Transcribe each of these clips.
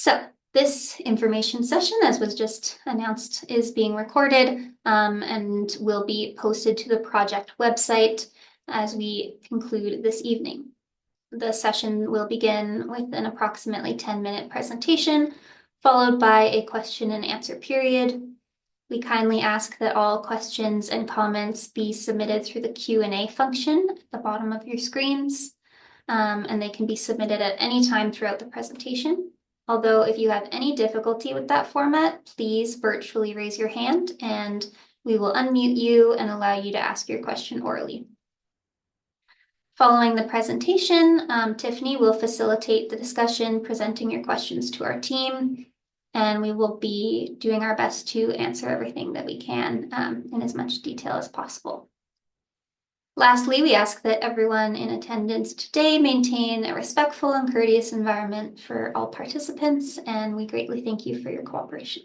So this information session, as was just announced, is being recorded and will be posted to the project website as we conclude this evening. The session will begin with an approximately 10-minute presentation, followed by a question and answer period. We kindly ask that all questions and comments be submitted through the Q&A function at the bottom of your screens, and they can be submitted at any time throughout the presentation. Although if you have any difficulty with that format, please virtually raise your hand and we will unmute you and allow you to ask your question orally. Following the presentation, Tiffany will facilitate the discussion, presenting your questions to our team, and we will be doing our best to answer everything that we can in as much detail as possible. Lastly, we ask that everyone in attendance today maintain a respectful and courteous environment for all participants, and we greatly thank you for your cooperation.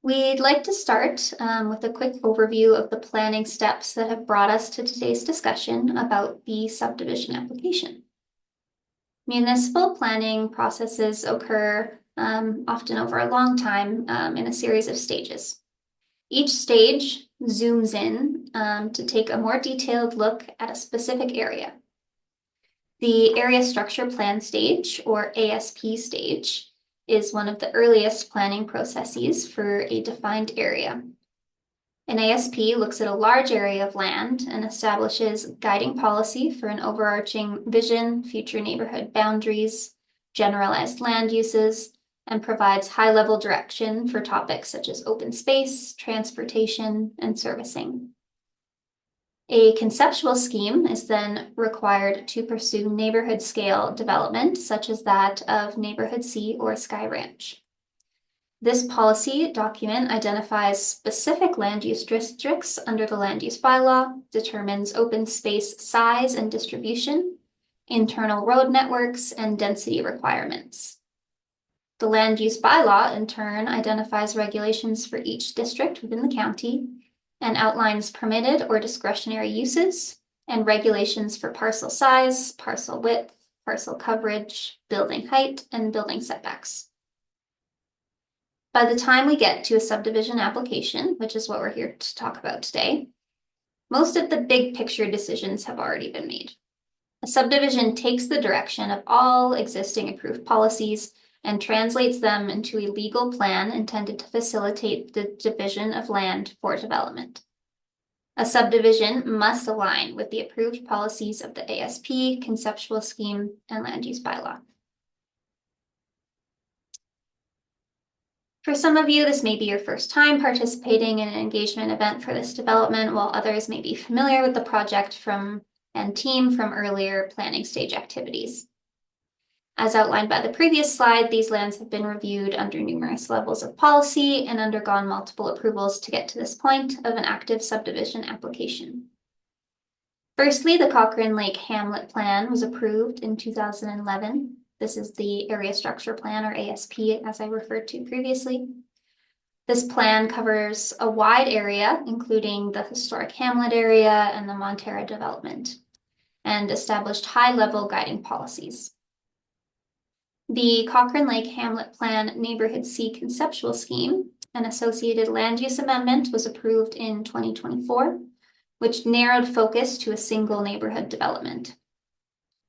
We'd like to start with a quick overview of the planning steps that have brought us to today's discussion about the subdivision application. Municipal planning processes occur often over a long time in a series of stages. Each stage zooms in to take a more detailed look at a specific area. The Area Structure Plan stage, or ASP stage, is one of the earliest planning processes for a defined area. An ASP looks at a large area of land and establishes guiding policy for an overarching vision, future neighborhood boundaries, generalized land uses, and provides high-level direction for topics such as open space, transportation, and servicing. A conceptual scheme is then required to pursue neighborhood-scale development, such as that of Neighbourhood C or Sky Ranch. This policy document identifies specific land use districts under the land use bylaw, determines open space size and distribution, internal road networks, and density requirements. The land use bylaw, in turn, identifies regulations for each district within the county and outlines permitted or discretionary uses and regulations for parcel size, parcel width, parcel coverage, building height, and building setbacks. By the time we get to a subdivision application, which is what we're here to talk about today, most of the big picture decisions have already been made. A subdivision takes the direction of all existing approved policies and translates them into a legal plan intended to facilitate the division of land for development. A subdivision must align with the approved policies of the ASP, conceptual scheme, and land use bylaw. For some of you, this may be your first time participating in an engagement event for this development, while others may be familiar with the project and team from earlier planning stage activities. As outlined by the previous slide, these lands have been reviewed under numerous levels of policy and undergone multiple approvals to get to this point of an active subdivision application. Firstly, the Cochrane Lake Hamlet Plan was approved in 2011. This is the Area Structure Plan, or ASP, as I referred to previously. This plan covers a wide area, including the historic Hamlet area and the Montera development, and established high-level guiding policies. The Cochrane Lake Hamlet Plan Neighbourhood C conceptual scheme, an associated land use amendment, was approved in 2024, which narrowed focus to a single neighborhood development.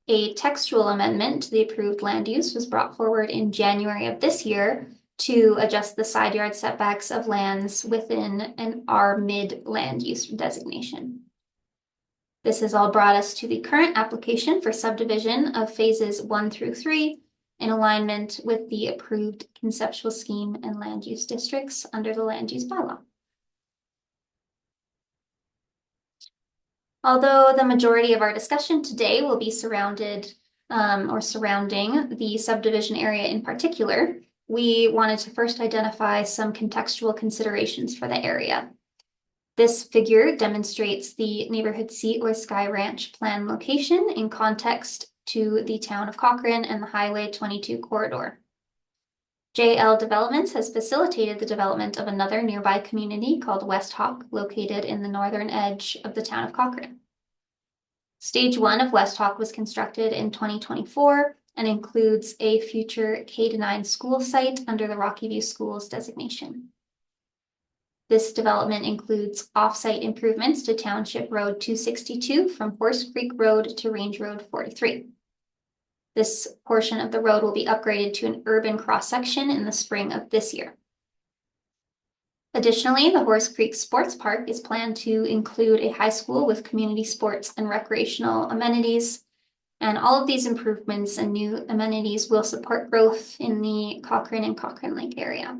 A textual amendment to the approved land use was brought forward in January of this year to adjust the side yard setbacks of lands within an R-mid land use designation. This has all brought us to the current application for subdivision of phases 1 through 3 in alignment with the approved conceptual scheme and land use districts under the land use bylaw. Although the majority of our discussion today will be surrounding the subdivision area in particular, we wanted to first identify some contextual considerations for the area. This figure demonstrates the Neighbourhood C or Sky Ranch plan location in context to the town of Cochrane and the Highway 22 corridor. JL Developments has facilitated the development of another nearby community called West Hawk, located in the northern edge of the town of Cochrane. Stage 1 of West Hawk was constructed in 2024 and includes a future K-9 school site under the Rocky View Schools designation. This development includes off-site improvements to Township Road 262 from Horse Creek Road to Range Road 43. This portion of the road will be upgraded to an urban cross-section in the spring of this year. Additionally, the Horse Creek Sports Park is planned to include a high school with community sports and recreational amenities. And all of these improvements and new amenities will support growth in the Cochrane and Cochrane Lake area.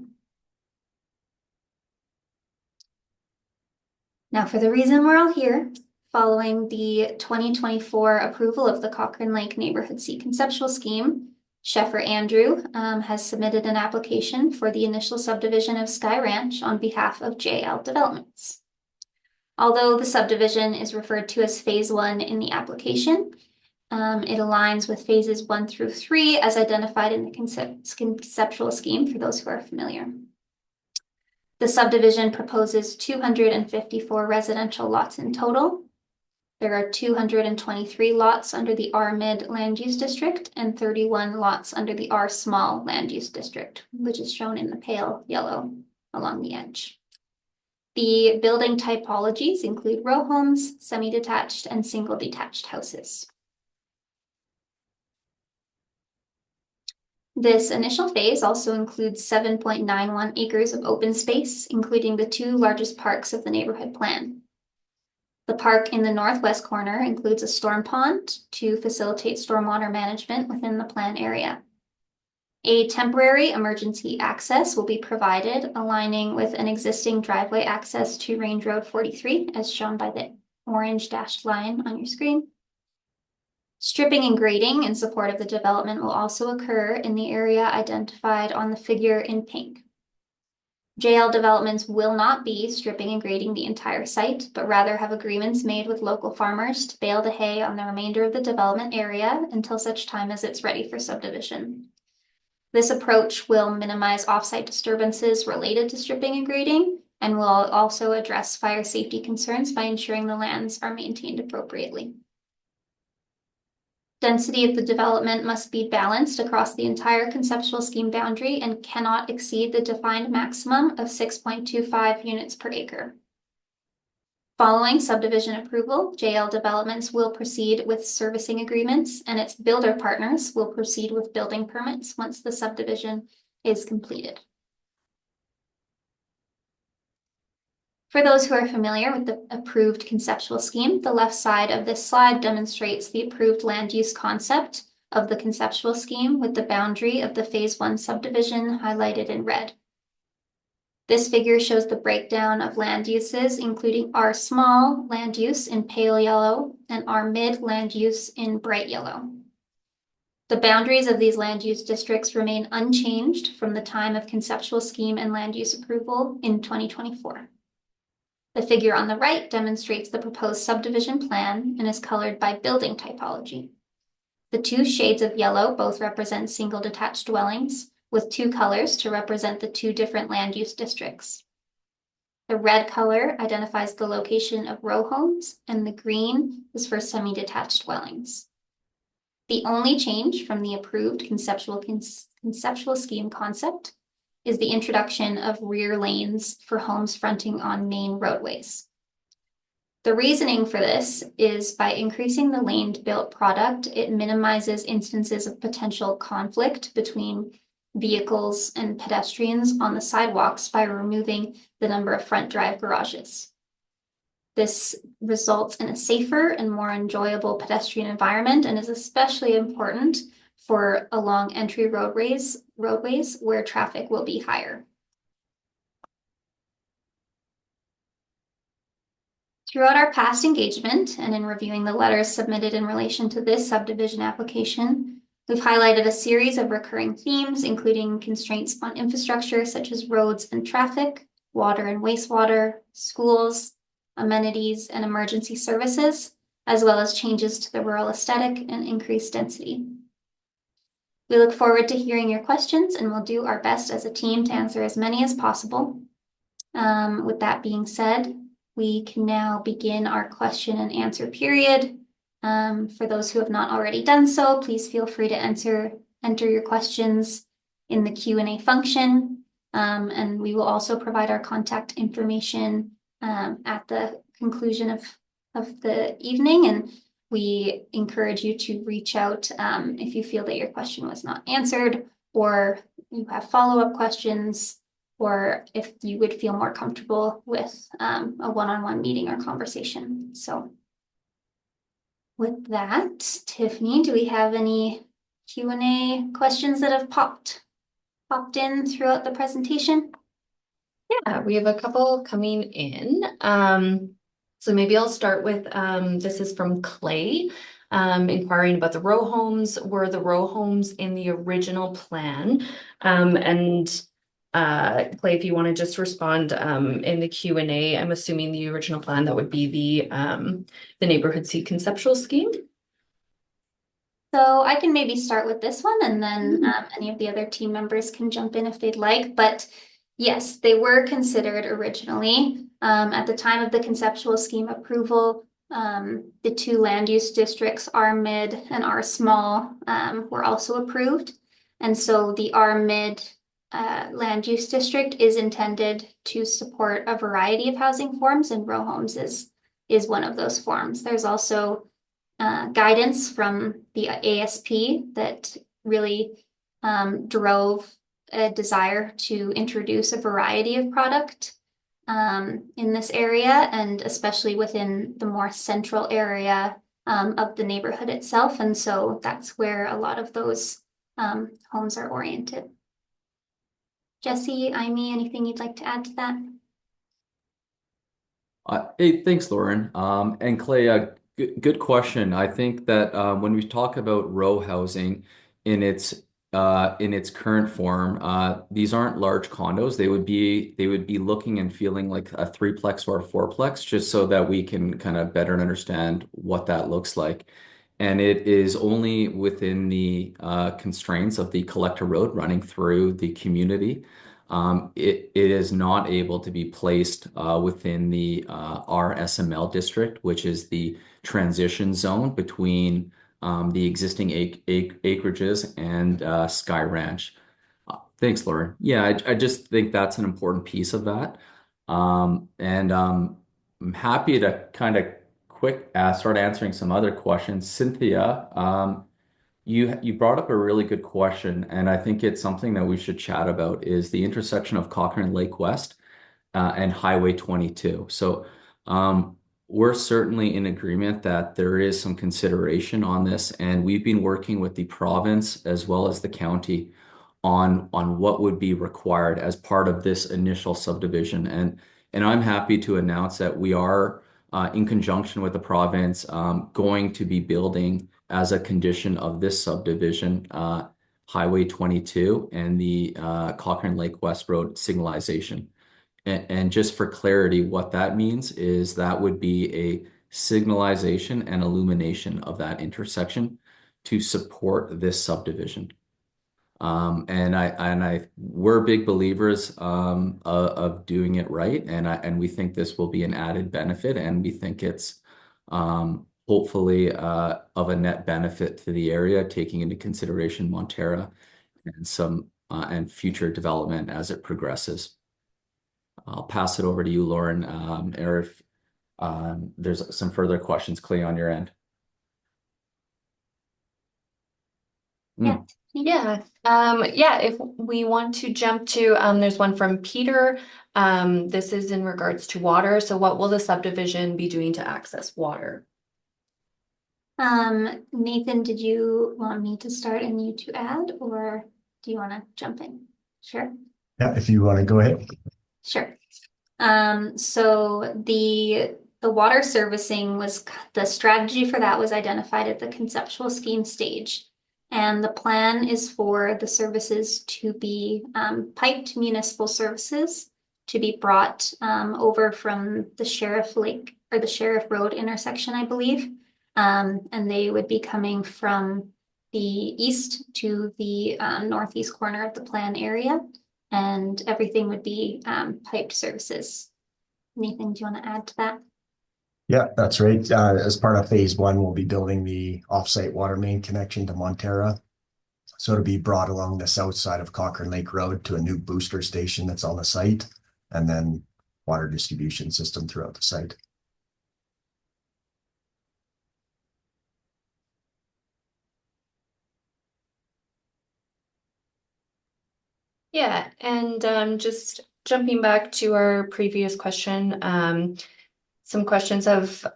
Now, for the reason we're all here, following the 2024 approval of the Cochrane Lake Neighborhood C conceptual scheme, Sheffer Andrew has submitted an application for the initial subdivision of Sky Ranch on behalf of JL Developments. Although the subdivision is referred to as Phase 1 in the application, it aligns with phases 1 through 3 as identified in the conceptual scheme for those who are familiar. The subdivision proposes 254 residential lots in total. There are 223 lots under the R-Mid Land Use District and 31 lots under the R-Small Land Use District, which is shown in the pale yellow along the edge. The building typologies include row homes, semi-detached, and single-detached houses. This initial phase also includes 7.91 acres of open space, including the 2 largest parks of the neighborhood plan. The park in the northwest corner includes a storm pond to facilitate stormwater management within the plan area. A temporary emergency access will be provided, aligning with an existing driveway access to Range Road 43, as shown by the orange dashed line on your screen. Stripping and grading in support of the development will also occur in the area identified on the figure in pink. JL Developments will not be stripping and grading the entire site, but rather have agreements made with local farmers to bale the hay on the remainder of the development area until such time as it's ready for subdivision. This approach will minimize off-site disturbances related to stripping and grading, and will also address fire safety concerns by ensuring the lands are maintained appropriately. Density of the development must be balanced across the entire conceptual scheme boundary and cannot exceed the defined maximum of 6.25 units per acre. Following subdivision approval, JL Developments will proceed with servicing agreements, and its builder partners will proceed with building permits once the subdivision is completed. For those who are familiar with the approved conceptual scheme, the left side of this slide demonstrates the approved land use concept of the conceptual scheme with the boundary of the Phase 1 subdivision highlighted in red. This figure shows the breakdown of land uses, including R-Small land use in pale yellow and R-Mid land use in bright yellow. The boundaries of these land use districts remain unchanged from the time of conceptual scheme and land use approval in 2024. The figure on the right demonstrates the proposed subdivision plan and is colored by building typology. The 2 shades of yellow both represent single detached dwellings, with 2 colors to represent the 2 different land use districts. The red color identifies the location of row homes, and the green is for semi-detached dwellings. The only change from the approved conceptual scheme concept is the introduction of rear lanes for homes fronting on main roadways. The reasoning for this is by increasing the laned built product, it minimizes instances of potential conflict between vehicles and pedestrians on the sidewalks by removing the number of front drive garages. This results in a safer and more enjoyable pedestrian environment and is especially important for along entry roadways where traffic will be higher. Throughout our past engagement and in reviewing the letters submitted in relation to this subdivision application, we've highlighted a series of recurring themes, including constraints on infrastructure such as roads and traffic, water and wastewater, schools, amenities, and emergency services, as well as changes to the rural aesthetic and increased density. We look forward to hearing your questions, and we'll do our best as a team to answer as many as possible. With that being said, we can now begin our question and answer period. For those who have not already done so, please feel free to enter your questions in the Q&A function. And we will also provide our contact information at the conclusion of the evening. And we encourage you to reach out if you feel that your question was not answered, or you have follow-up questions, or if you would feel more comfortable with a one-on-one meeting or conversation. So with that, Tiffany, do we have any Q&A questions that have popped in throughout the presentation? Yeah, we have a couple coming in. So maybe I'll start with, this is from Clay, inquiring about the row homes. Were the row homes in the original plan? Clay, if you want to just respond in the Q&A, I'm assuming the original plan, that would be the neighborhood C conceptual scheme. So I can maybe start with this one, and then any of the other team members can jump in if they'd like. But yes, they were considered originally. At the time of the conceptual scheme approval, the two land use districts, R mid and R small, were also approved. And so the R mid land use district is intended to support a variety of housing forms, and row homes is one of those forms. There's also guidance from the ASP that really drove a desire to introduce a variety of product in this area, and especially within the more central area of the neighborhood itself. And so that's where a lot of those homes are oriented. Jesse, Imee, anything you'd like to add to that? Hey, thanks, Lauren. And Clay, good question. I think that when we talk about row housing in its current form, these aren't large condos. They would be looking and feeling like a threeplex or a fourplex, just so that we can kind of better understand what that looks like. And it is only within the constraints of the collector road running through the community. It is not able to be placed within the RSML district, which is the transition zone between the existing acreages and Sky Ranch. Thanks, Lauren. Yeah, I just think that's an important piece of that. I'm happy to kind of quick start answering some other questions. Cynthia, you brought up a really good question, and I think it's something that we should chat about, is the intersection of Cochrane Lake West and Highway 22. So we're certainly in agreement that there is some consideration on this, and we've been working with the province as well as the county on what would be required as part of this initial subdivision. And I'm happy to announce that we are, in conjunction with the province, going to be building as a condition of this subdivision, Highway 22 and the Cochrane Lake West Road signalization. And just for clarity, what that means is that would be a signalization and illumination of that intersection to support this subdivision. We're big believers of doing it right, and we think this will be an added benefit, and we think it's hopefully of a net benefit to the area, taking into consideration Montera and future development as it progresses. I'll pass it over to you, Lauren, or if there's some further questions, Clay, on your end. Yeah. If we want to jump to, there's one from Peter. This is in regards to water. So what will the subdivision be doing to access water? Nathan, did you want me to start and you to add, or do you want to jump in? Sure. Yeah, if you want to go ahead. Sure. So the water servicing was, the strategy for that was identified at the conceptual scheme stage. And the plan is for the services to be piped municipal services to be brought over from the Sheriff Lake or the Sheriff Road intersection, I believe. And they would be coming from the east to the northeast corner of the plan area, and everything would be piped services. Nathan, do you want to add to that? Yeah, that's right. As part of phase one, we'll be building the offsite water main connection to Montera. So it'll be brought along the south side of Cochrane Lake Road to a new booster station that's on the site, and then water distribution system throughout the site. Yeah, and just jumping back to our previous question, some questions have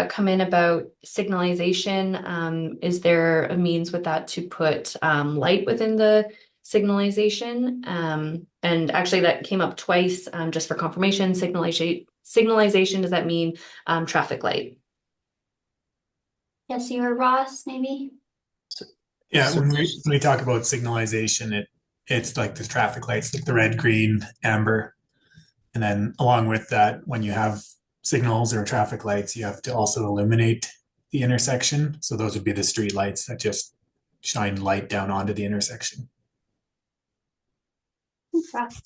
come in about signalization. Is there a means with that to put light within the signalization? And actually that came up twice, just for confirmation. Signalization, does that mean traffic light? Yes, you or Ross, maybe? Yeah, So- when we talk about signalization, it's like the traffic lights, like the red, green, amber. And then along with that, when you have signals or traffic lights, you have to also illuminate the intersection. So those would be the street lights that just shine light down onto the intersection. Ross?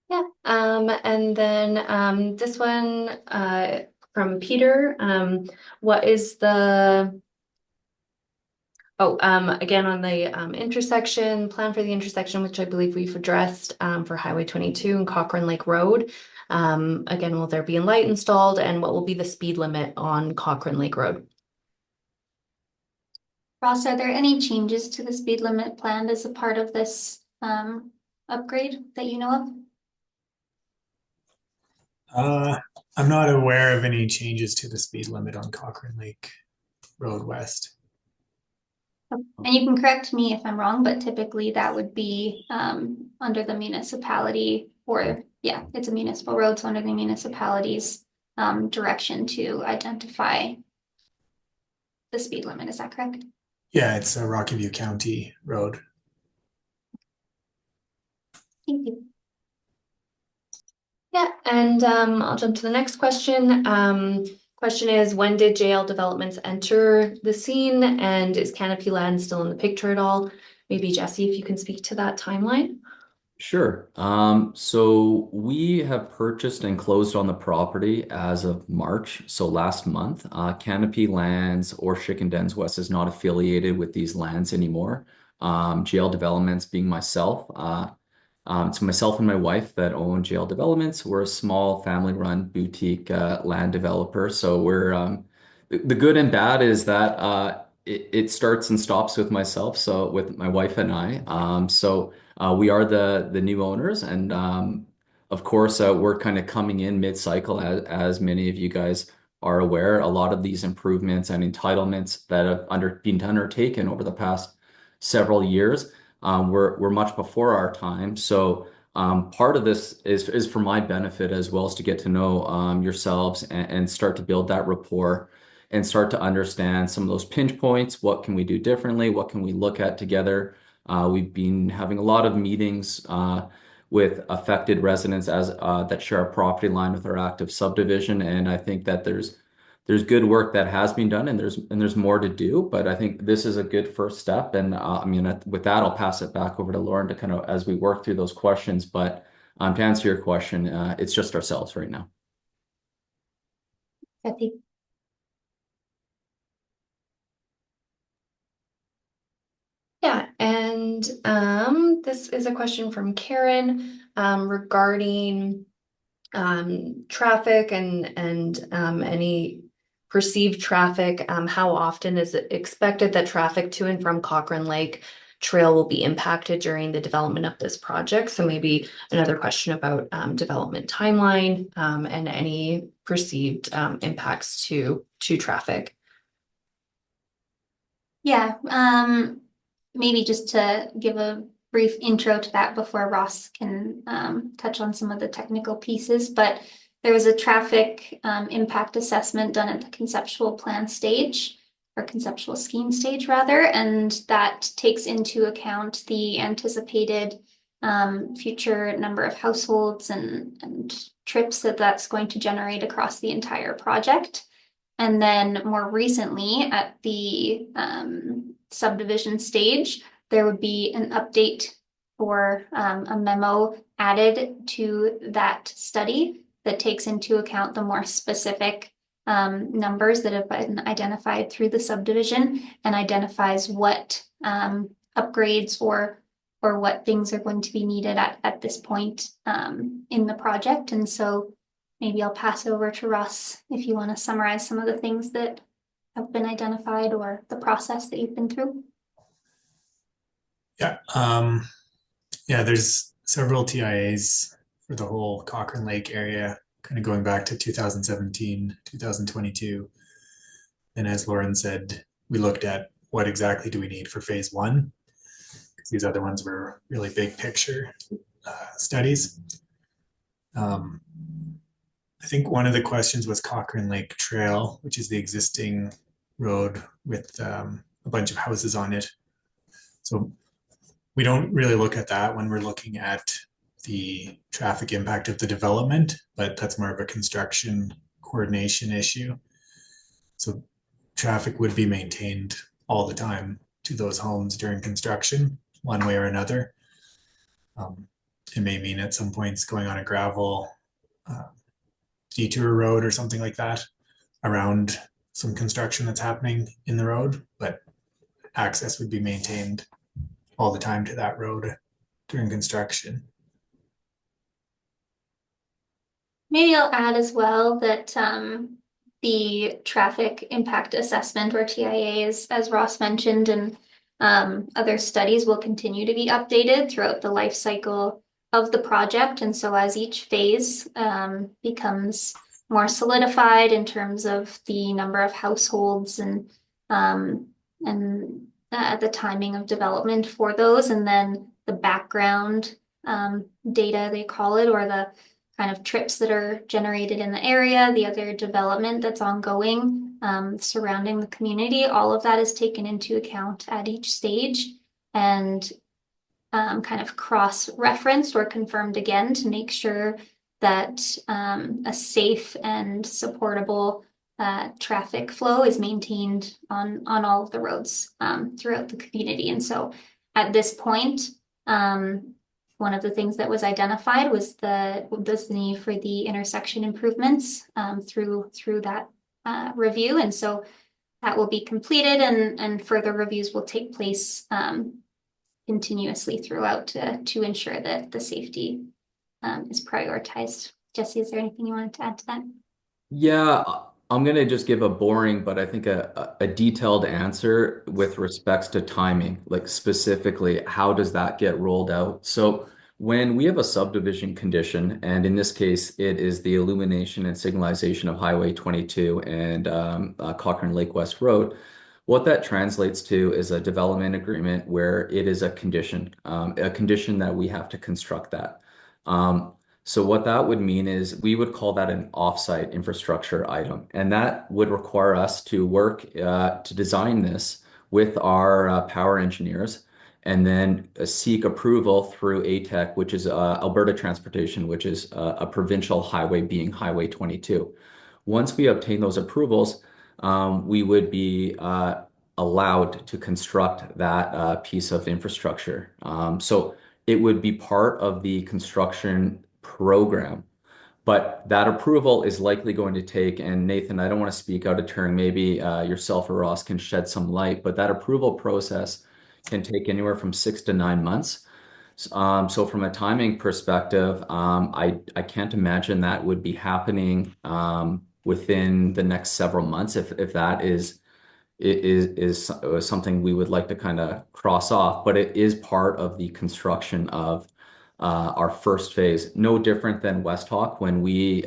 Yeah, and then this one from Peter, what is the again on the intersection, plan for the intersection, which I believe we've addressed for Highway 22 and Cochrane Lake Road. Again, will there be a light installed, and what will be the speed limit on Cochrane Lake Road? Ross, are there any changes to the speed limit planned as a part of this upgrade that you know of? I'm not aware of any changes to the speed limit on Cochrane Lake Road West. And you can correct me if I'm wrong, but typically that would be under the municipality, or yeah, it's a municipal road, so under the municipality's direction to identify the speed limit. Is that correct? Yeah, it's a Rocky View County road. Thank you. Yeah, and I'll jump to the next question. Question is, when did JL Developments enter the scene, and is Canopy Land still in the picture at all? Maybe Jesse, if you can speak to that timeline. Sure. So we have purchased and closed on the property as of March, so last month. Canopy Lands or Chicken Dens West is not affiliated with these lands anymore. JL Developments being myself. It's myself and my wife that own JL Developments. We're a small family-run boutique land developer. So we're the good and bad is that it starts and stops with myself. So with my wife and I. We are the new owners, and of course we're kind of coming in mid-cycle, as many of you guys are aware. A lot of these improvements and entitlements that have been undertaken over the past several years were much before our time. So part of this is for my benefit as well, as to get to know yourselves and start to build that rapport and start to understand some of those pinch points. What can we do differently? What can we look at together? We've been having a lot of meetings with affected residents as that share a property line with our active subdivision, and I think that there's good work that has been done, and there's more to do. But I think this is a good first step, and I mean, with that, I'll pass it back over to Lauren to kind of as we work through those questions. But to answer your question, it's just ourselves right now. Kathy? Yeah, and this is a question from Karen regarding traffic and any perceived traffic. How often is it expected that traffic to and from Cochrane Lake Trail will be impacted during the development of this project? So maybe another question about development timeline and any perceived impacts to traffic. Yeah, maybe just to give a brief intro to that before Ross can touch on some of the technical pieces, but there was a traffic impact assessment done at the conceptual plan stage, or conceptual scheme stage rather, and that takes into account the anticipated future number of households and trips that's going to generate across the entire project. And then more recently at the subdivision stage, there would be an update or a memo added to that study that takes into account the more specific numbers that have been identified through the subdivision and identifies what upgrades or what things are going to be needed at this point in the project. And so maybe I'll pass it over to Russ if you want to summarize some of the things that have been identified or the process that you've been through. Yeah. Yeah, there's several TIAs for the whole Cochrane Lake area, kind of going back to 2017, 2022. And as Lauren said, we looked at what exactly do we need for phase one, because these other ones were really big picture studies. I think one of the questions was Cochrane Lake Trail, which is the existing road with a bunch of houses on it. So we don't really look at that when we're looking at the traffic impact of the development, but that's more of a construction coordination issue. So traffic would be maintained all the time to those homes during construction, one way or another. It may mean at some points going on a gravel detour road or something like that around some construction that's happening in the road, but access would be maintained all the time to that road during construction. Maybe I'll add as well that the traffic impact assessment or TIAs, as Ross mentioned, and other studies will continue to be updated throughout the life cycle of the project. And so as each phase becomes more solidified in terms of the number of households and the timing of development for those, and then the background data, they call it, or the kind of trips that are generated in the area, the other development that's ongoing surrounding the community, all of that is taken into account at each stage and kind of cross-referenced or confirmed again to make sure that a safe and supportable traffic flow is maintained on all of the roads throughout the community. And so at this point, one of the things that was identified was the need for the intersection improvements through that review. And so that will be completed and further reviews will take place continuously throughout to ensure that the safety is prioritized. Jesse, is there anything you wanted to add to that? Yeah, I'm going to just give a boring, but I think a detailed answer with respects to timing, like specifically, how does that get rolled out? So when we have a subdivision condition, and in this case, it is the illumination and signalization of Highway 22 and Cochrane Lake West Road, what that translates to is a development agreement where it is a condition that we have to construct that. So what that would mean is we would call that an offsite infrastructure item, and that would require us to work to design this with our power engineers and then seek approval through ATEC, which is Alberta Transportation, which is a provincial highway being Highway 22. Once we obtain those approvals, we would be allowed to construct that piece of infrastructure. So it would be part of the construction program, but that approval is likely going to take, and Nathan, I don't want to speak out of turn, maybe yourself or Ross can shed some light, but that approval process can take anywhere from 6 to 9 months. So from a timing perspective, I can't imagine that would be happening within the next several months if that is something we would like to kind of cross off, but it is part of the construction of our first phase. No different than West Hawk when we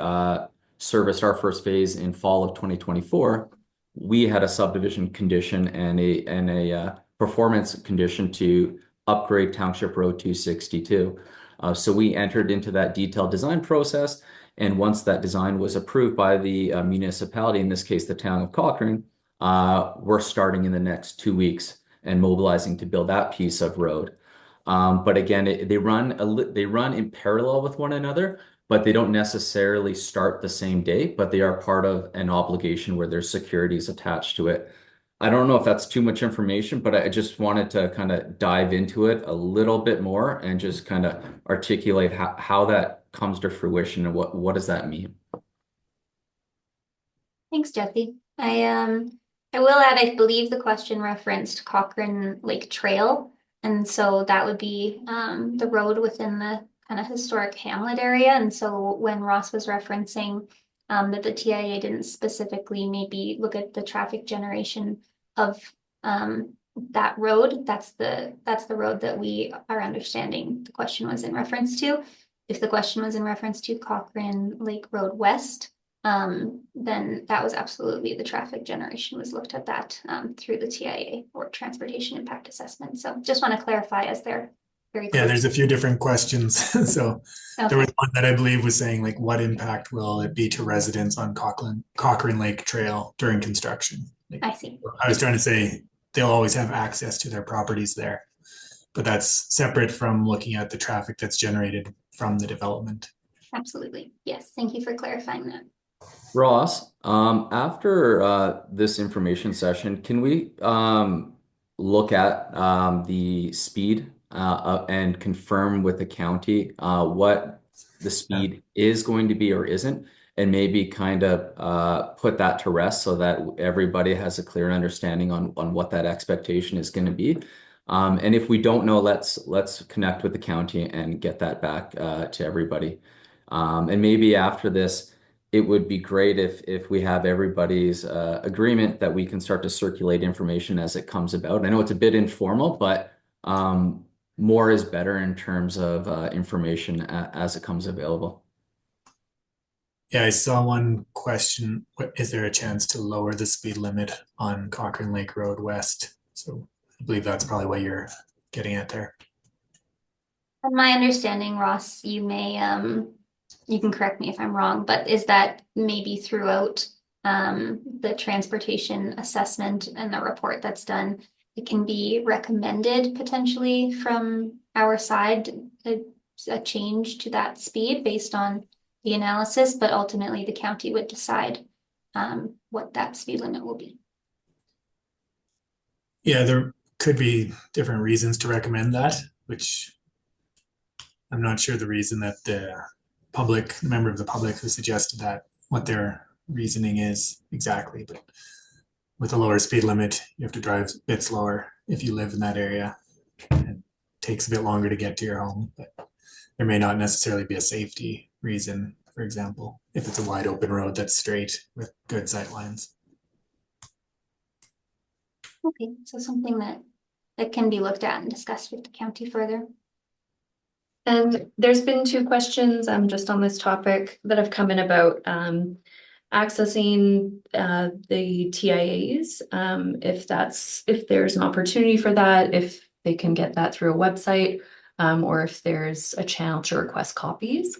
serviced our first phase in fall of 2024. We had a subdivision condition and a performance condition to upgrade Township Road 262. So we entered into that detailed design process, and once that design was approved by the municipality, in this case the town of Cochrane, we're starting in the next 2 weeks and mobilizing to build that piece of road. But again, they run in parallel with one another, but they don't necessarily start the same day, but they are part of an obligation where there's securities attached to it. I don't know if that's too much information, but I just wanted to kind of dive into it a little bit more and just kind of articulate how that comes to fruition and what does that mean? Thanks, Jesse. I will add, I believe the question referenced Cochrane Lake Trail. And so that would be the road within the kind of historic hamlet area. And so when Ross was referencing that the TIA didn't specifically maybe look at the traffic generation of that road, that's the road that we are understanding the question was in reference to. If the question was in reference to Cochrane Lake Road West, then that was absolutely the traffic generation was looked at that through the TIA or Transportation Impact Assessment. So just want to clarify as they're very Yeah, clear. there's a few different questions. So there Okay, was one that I believe was saying like, what impact will it be to residents on Cochrane Lake Trail during construction? Like, I see. I was trying to say they'll always have access to their properties there, but that's separate from looking at the traffic that's generated from the development. Absolutely. Yes. Thank you for clarifying that. Ross, after this information session, can we look at the speed and confirm with the county what the speed is going to be or isn't, and maybe kind of put that to rest so that everybody has a clear understanding on what that expectation is going to be. And if we don't know, let's connect with the county and get that back to everybody. And maybe after this, it would be great if we have everybody's agreement that we can start to circulate information as it comes about. I know it's a bit informal, but more is better in terms of information as it comes available. Yeah, I saw one question. Is there a chance to lower the speed limit on Cochrane Lake Road West? So I believe that's probably what you're getting at there. From my understanding, Ross, you may you can correct me if I'm wrong, but is that maybe throughout the transportation assessment and the report that's done, it can be recommended potentially from our side a change to that speed based on the analysis, but ultimately the county would decide what that speed limit will be. Yeah, there could be different reasons to recommend that, which I'm not sure the reason that the member of the public who suggested that, what their reasoning is exactly. But with a lower speed limit, you have to drive a bit slower if you live in that area. It takes a bit longer to get to your home, but there may not necessarily be a safety reason, for example, if it's a wide open road that's straight with good sight lines. Okay, so something that can be looked at and discussed with the county further. And there's been two questions just on this topic that have come in about accessing the TIAs, if there's an opportunity for that, if they can get that through a website, or if there's a channel to request copies.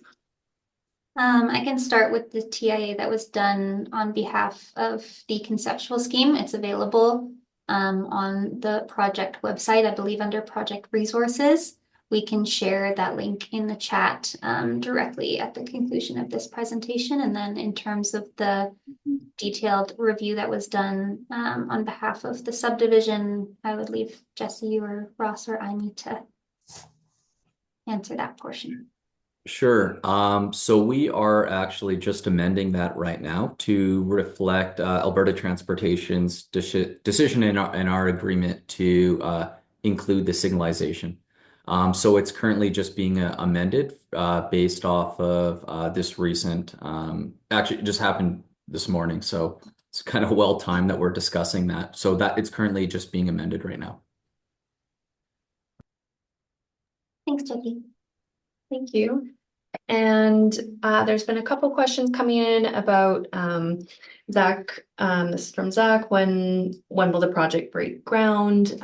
I can start with the TIA that was done on behalf of the conceptual scheme. It's available on the project website, I believe under project resources. We can share that link in the chat directly at the conclusion of this presentation. And then in terms of the detailed review that was done on behalf of the subdivision, I would leave Jesse or Ross or Amy to answer that portion. Sure. So we are actually just amending that right now to reflect Alberta Transportation's decision in our agreement to include the signalization. So it's currently just being amended based off of this recent, actually it just happened this morning. So it's kind of well timed that we're discussing that. So that it's currently just being amended right now. Thanks, Jackie. Thank you. And there's been a couple questions coming in about Zach. This is from Zach. When will the project break ground?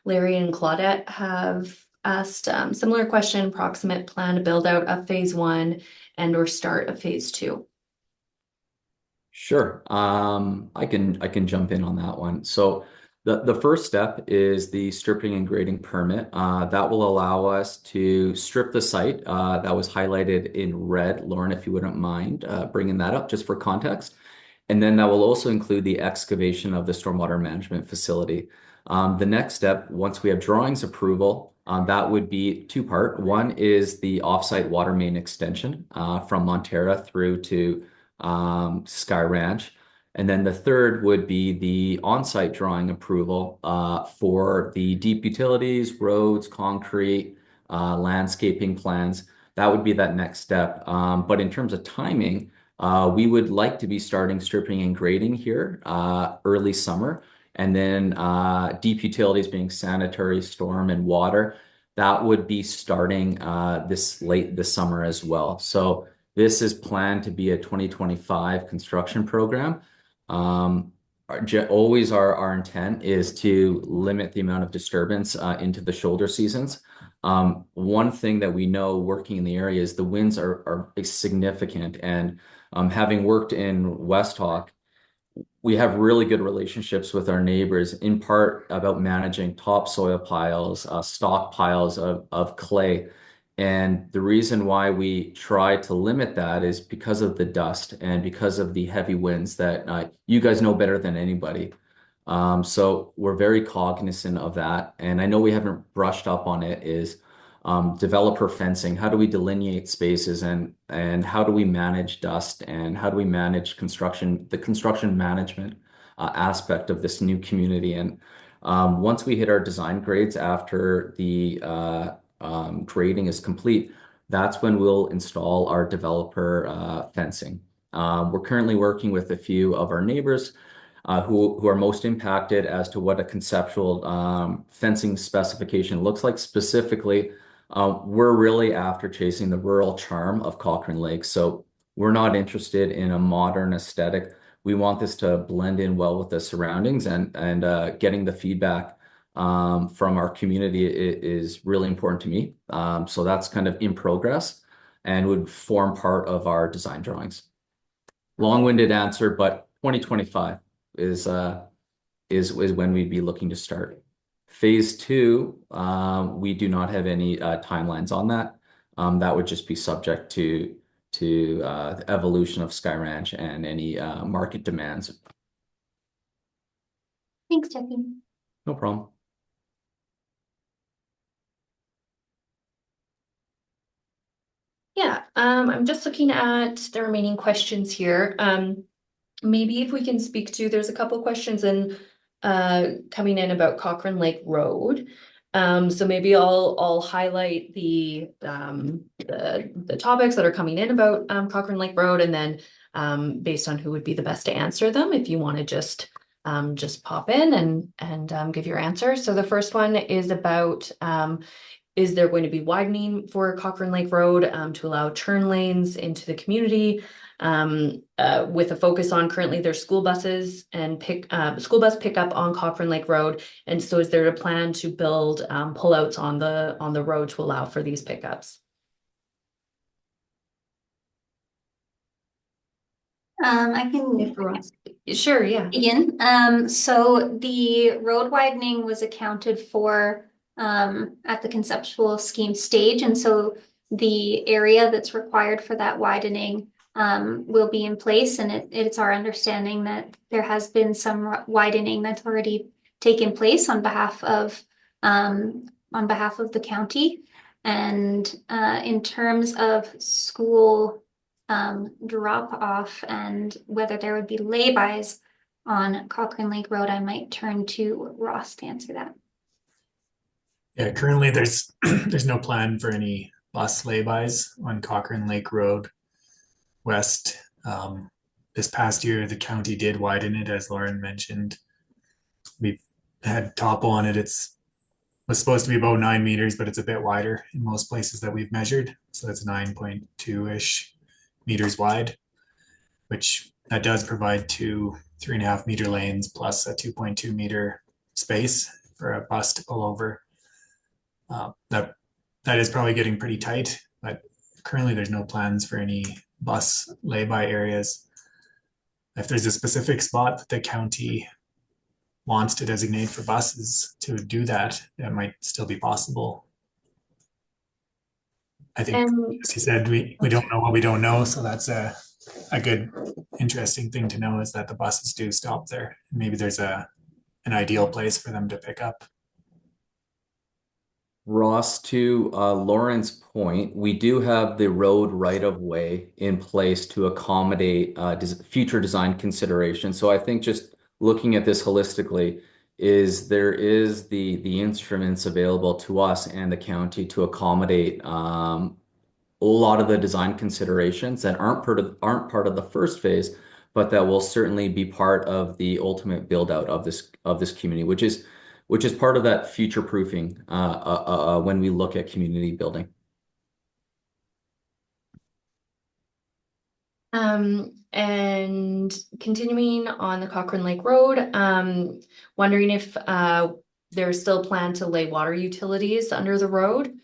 Larry and Claudette have asked similar question, approximate plan to build out of phase 1 and or start of phase 2. Sure. I can jump in on that one. So the first step is the stripping and grading permit. That will allow us to strip the site that was highlighted in red. Lauren, if you wouldn't mind bringing that up just for context. And then that will also include the excavation of the stormwater management facility. The next step, once we have drawings approval, that would be two-part. One is the offsite water main extension from Montera through to Sky Ranch. And then the third would be the on-site drawing approval for the deep utilities, roads, concrete, landscaping plans. That would be that next step. But in terms of timing, we would like to be starting stripping and grading here early summer. And then deep utilities being sanitary, storm, and water, that would be starting late this summer as well. So this is planned to be a 2025 construction program. Always our intent is to limit the amount of disturbance into the shoulder seasons. One thing that we know working in the area is the winds are significant. And having worked in West Hawk, we have really good relationships with our neighbors, in part about managing topsoil piles, stockpiles of clay. And the reason why we try to limit that is because of the dust and because of the heavy winds that you guys know better than anybody. So we're very cognizant of that. And I know we haven't brushed up on it is developer fencing. How do we delineate spaces and how do we manage dust and how do we manage the construction management aspect of this new community? And once we hit our design grades after the grading is complete, that's when we'll install our developer fencing. We're currently working with a few of our neighbors who are most impacted as to what a conceptual fencing specification looks like. Specifically, we're really after chasing the rural charm of Cochrane Lake. So we're not interested in a modern aesthetic. We want this to blend in well with the surroundings, and getting the feedback from our community is really important to me. So that's kind of in progress and would form part of our design drawings. Long-winded answer, but 2025 is when we'd be looking to start. Phase 2, we do not have any timelines on that. That would just be subject to the evolution of Sky Ranch and any market demands. Thanks, Jackie. No problem. Yeah, I'm just looking at the remaining questions here. Maybe if we can speak to, there's a couple questions coming in about Cochrane Lake Road. So maybe I'll highlight the topics that are coming in about Cochrane Lake Road, and then based on who would be the best to answer them, if you want to just pop in and give your answer. So the first one is about is there going to be widening for Cochrane Lake Road to allow turn lanes into the community? With a focus on currently there's school buses and school bus pickup on Cochrane Lake Road. And so is there a plan to build pullouts on the road to allow for these pickups? I can Sure, yeah. begin. So the road widening was accounted for at the conceptual scheme stage, and so the area that's required for that widening will be in place, and it's our understanding that there has been some widening that's already taken place on behalf of the county. And in terms of school drop off and whether there would be laybys on Cochrane Lake Road, I might turn to Ross to answer that. Yeah, currently there's no plan for any bus laybys on Cochrane Lake Road West. This past year, the county did widen it, as Lauren mentioned. We've had topo on it. Was supposed to be about 9 meters, but it's a bit wider in most places that we've measured. So it's 9.2-ish meters wide, which that does provide 2 3.5 meter lanes plus a 2.2 meter space for a bus to pull over. That is probably getting pretty tight, but currently there's no plans for any bus lay-by areas. If there's a specific spot that the county wants to designate for buses to do that, that might still be possible. I think, as you said, we don't know what we don't know, so that's a good, interesting thing to know is that the buses do stop there. Maybe there's an ideal place for them to pick up. Ross, to Lauren's point, we do have the road right of way in place to accommodate future design considerations. So I think just looking at this holistically is there is the instruments available to us and the county to accommodate a lot of the design considerations that aren't part of the first phase, but that will certainly be part of the ultimate build out of this community, which is part of that future proofing when we look at community building. And continuing on the Cochrane Lake Road, wondering if there's still a plan to lay water utilities under the road.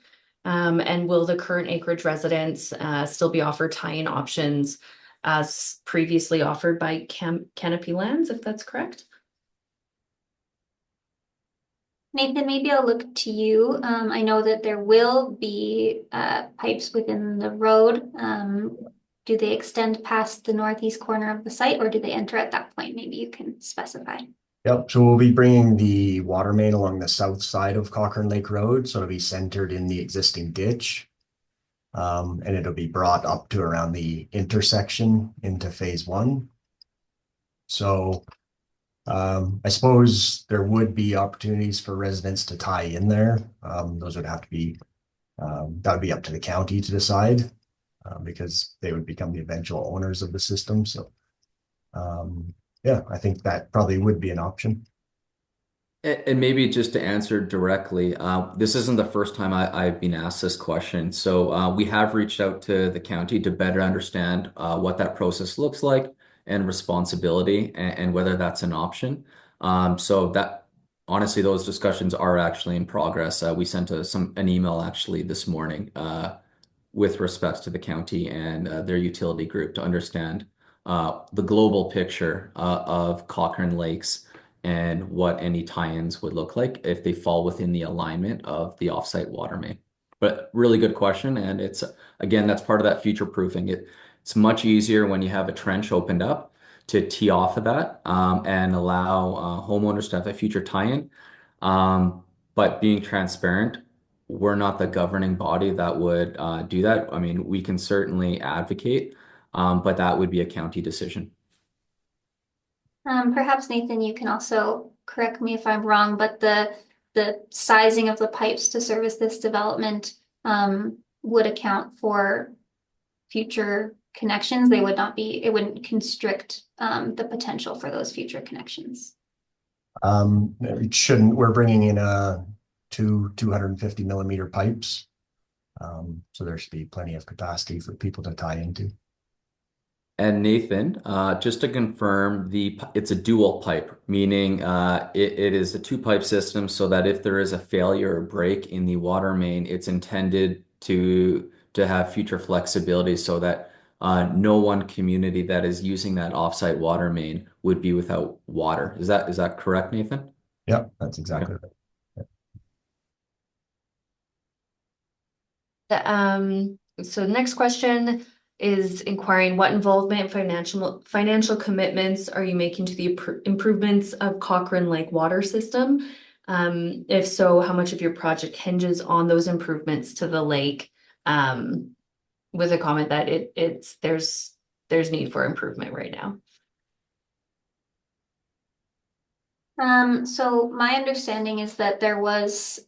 And will the current acreage residents still be offered tie-in options as previously offered by Canopy Lands, if that's correct? Nathan, maybe I'll look to you. I know that there will be pipes within the road. Do they extend past the northeast corner of the site, or do they enter at that point? Maybe you can specify. Yep, so we'll be bringing the water main along the south side of Cochrane Lake Road, so it'll be centered in the existing ditch. And it'll be brought up to around the intersection into phase one. So I suppose there would be opportunities for residents to tie in there. Those would have to be, that would be up to the county to decide because they would become the eventual owners of the system. So yeah, I think that probably would be an option. And maybe just to answer directly, this isn't the first time I've been asked this question. So we have reached out to the county to better understand what that process looks like and responsibility and whether that's an option. So that honestly, those discussions are actually in progress. We sent an email actually this morning with respects to the county and their utility group to understand the global picture of Cochrane Lakes and what any tie-ins would look like if they fall within the alignment of the offsite water main. But really good question, and it's again that's part of that future proofing. It's much easier when you have a trench opened up to tee off of that and allow homeowners to have a future tie-in. But being transparent, we're not the governing body that would do that. I mean, we can certainly advocate, but that would be a county decision. Perhaps Nathan, you can also correct me if I'm wrong, but the sizing of the pipes to service this development would account for future connections. They would not be, it wouldn't constrict the potential for those future connections. It shouldn't, we're bringing in two 250 millimeter pipes. So there should be plenty of capacity for people to tie into. And Nathan, just to confirm, it's a dual pipe, meaning it is a two-pipe system so that if there is a failure or break in the water main, it's intended to have future flexibility so that no one community that is using that offsite water main would be without water. Is that correct, Nathan? Yep, that's exactly right. So the next question is inquiring what involvement and financial commitments are you making to the improvements of Cochrane Lake water system? If so, how much of your project hinges on those improvements to the lake? With a comment that there's need for improvement right now. So my understanding is that there was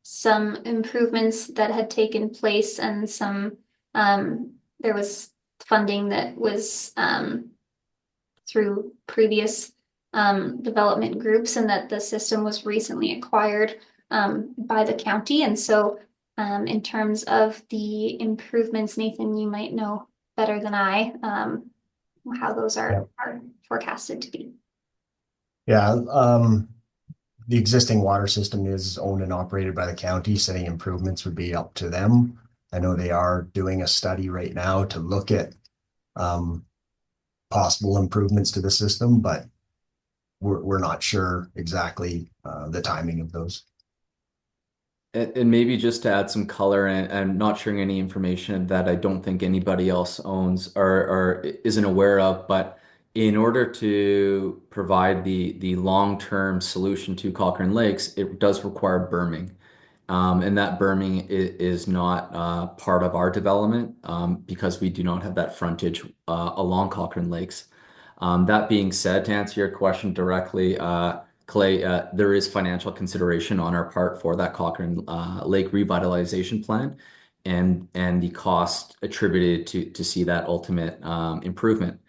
some improvements that had taken place and some there was funding that was through previous development groups, and that the system was recently acquired by the county. And so in terms of the improvements, Nathan, you might know better than I how those are forecasted to be. Yeah, the existing water system is owned and operated by the county, so any improvements would be up to them. I know they are doing a study right now to look at possible improvements to the system, but we're not sure exactly the timing of those. And maybe just to add some color and not sharing any information that I don't think anybody else owns or isn't aware of, but in order to provide the long-term solution to Cochrane Lakes, it does require berming. And that berming is not part of our development because we do not have that frontage along Cochrane Lakes. That being said, to answer your question directly, Clay, there is financial consideration on our part for that Cochrane Lake revitalization plan and the cost attributed to see that ultimate improvement.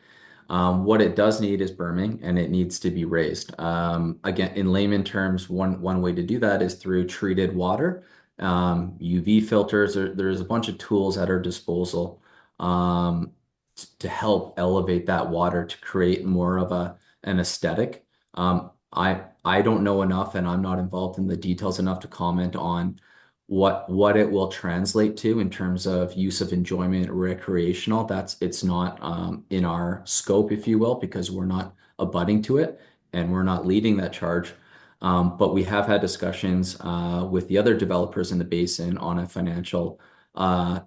What it does need is berming and it needs to be raised. Again, in layman terms, one way to do that is through treated water, UV filters. There's a bunch of tools at our disposal to help elevate that water to create more of an aesthetic. I don't know enough and I'm not involved in the details enough to comment on what it will translate to in terms of use of enjoyment recreational. It's not in our scope, if you will, because we're not abutting to it and we're not leading that charge. But we have had discussions with the other developers in the basin on a financial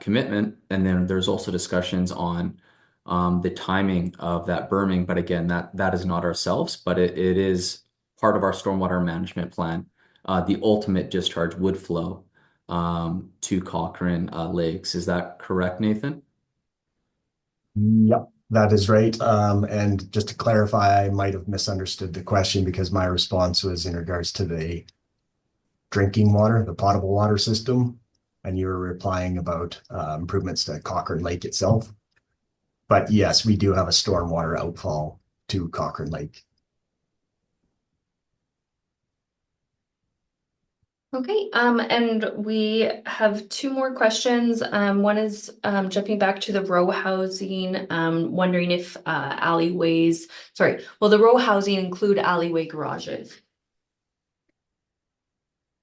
commitment. And then there's also discussions on the timing of that berming. But again, that is not ourselves, but it is part of our stormwater management plan. The ultimate discharge would flow to Cochrane Lakes. Is that correct, Nathan? Yep, that is right. And just to clarify, I might have misunderstood the question because my response was in regards to the drinking water, the potable water system, and you were replying about improvements to Cochrane Lake itself. But yes, we do have a stormwater outfall to Cochrane Lake. Okay, and we have two more questions. One is jumping back to the row housing, wondering if will the row housing include alleyway garages?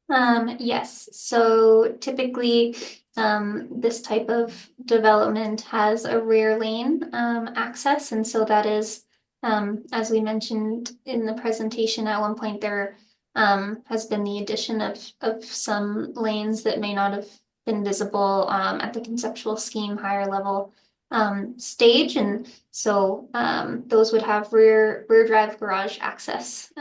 Yes, so typically, this type of development has a rear lane, access, and so that is, as we mentioned in the presentation, at one point there, has been the addition of some lanes that may not have been visible, at the conceptual scheme higher level, stage, and so, those would have rear drive garage access,